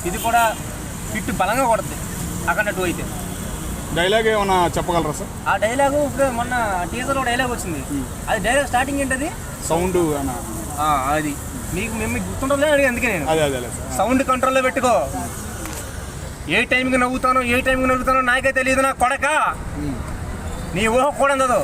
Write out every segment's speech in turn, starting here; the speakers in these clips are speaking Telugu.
ఇది కూడా హిట్ బలంగా కొడుతుంది అఖండ 2 అయితే. డైలాగ్ ఏమైనా చెప్పగలరా సార్? ఆ డైలాగు ఇప్పుడు మొన్న టీజర్లో డైలాగ్ వచ్చింది, అది డైలాగ్ స్టార్టింగ్ ఏంటది సౌండ్ అన్న అది మీకు గుర్తుండదు అడిగి, అందుకే నేను అదే అదే సార్ సౌండ్ కంట్రోల్లో పెట్టుకో. ఏ టైంకి నవ్వుతానో నాకే తెలియదు నా కొడక, నీ ఊహ కూడా అందదు.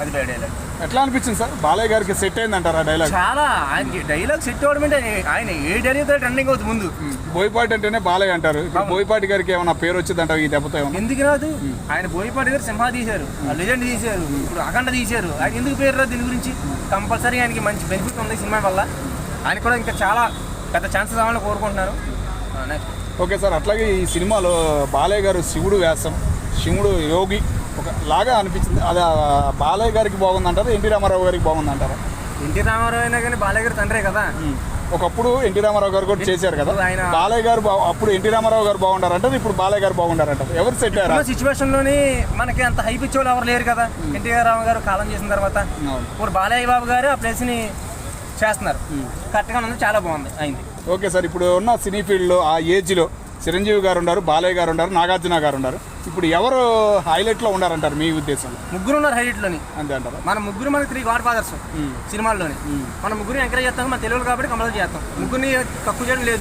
అది డైలాగ్ ఎట్లా అనిపించింది సార్? బాలయ్య గారికి సెట్ అయింది అంటారా డైలాగ్? చాలా, ఆయనకి డైలాగ్ సెట్ అవ్వడం అంటే ఆయన ఏ డైలాగ్ ట్రెండింగ్ అవుతుంది ముందు. బోయపాటి అంటేనే బాలయ్య అంటారు. బోయపాటి గారికి ఏమైనా పేరు వచ్చింది అంటారు ఈ దెబ్బతో? ఎందుకు రాదు? ఆయన బోయపాటి గారు సింహ తీశారు, లెజెండ్ తీశారు, ఇప్పుడు అఖండ తీశారు. ఆయన ఎందుకు పేరు రాదు? దీని గురించి కంపల్సరీ ఆయనకి మంచి బెనిఫిట్ ఉంది సినిమా వల్ల. ఆయన కూడా ఇంకా చాలా పెద్ద ఛాన్సెస్ రావాలని కోరుకుంటున్నారు. ఓకే సార్, అట్లాగే ఈ సినిమాలో బాలయ్య గారు శివుడు వేషం, శివుడు యోగి ఒక లాగా అనిపించింది. అది బాలయ్య గారికి బాగుందంటారా, ఎన్టీ రామారావు గారికి బాగుందంటారా? ఎన్టీ రామారావు అయినా కానీ బాలయ్య గారు తండ్రే కదా. ఒకప్పుడు ఎన్టీ రామారావు గారు కూడా చేశారు కదా. బాలయ్య గారు అప్పుడు ఎన్టీ రామారావు గారు బాగుండారంటారు, ఇప్పుడు బాలయ్య గారు బాగుండారంటారు. ఎవరు సెట్ అయ్యారు? సిచ్యువేషన్లోని మనకి అంత హైప్ ఇచ్చేవాళ్ళు ఎవరు లేరు కదా. ఎన్టీ రామారావు గారు కాలం చేసిన తర్వాత ఇప్పుడు బాలయ్య బాబు గారు ఆ ప్లేస్ని చేస్తున్నారు. కరెక్ట్గా ఉంది, చాలా బాగుంది అయింది. ఓకే సార్, ఇప్పుడు ఉన్న సినీ ఫీల్డ్లో ఆ ఏజ్లో చిరంజీవి గారు ఉన్నారు, బాలయ్య గారు ఉన్నారు, నాగార్జున గారు ఉన్నారు. ఇప్పుడు ఎవరు హైలైట్లో ఉన్నారంటారు మీ ఉద్దేశంలో? ముగ్గురు ఉన్నారు హైలైట్లోని. అంతే అంటారా? మన ముగ్గురు మనకి 3 గాడ్ ఫాదర్స్ సినిమాల్లోని. మన ముగ్గురిని ఎంకరేజ్ చేస్తాం, మన తెలుగులు కాబట్టి కంపల్సరీ చేస్తాం. ముగ్గురిని తక్కువ చేయడం లేదు.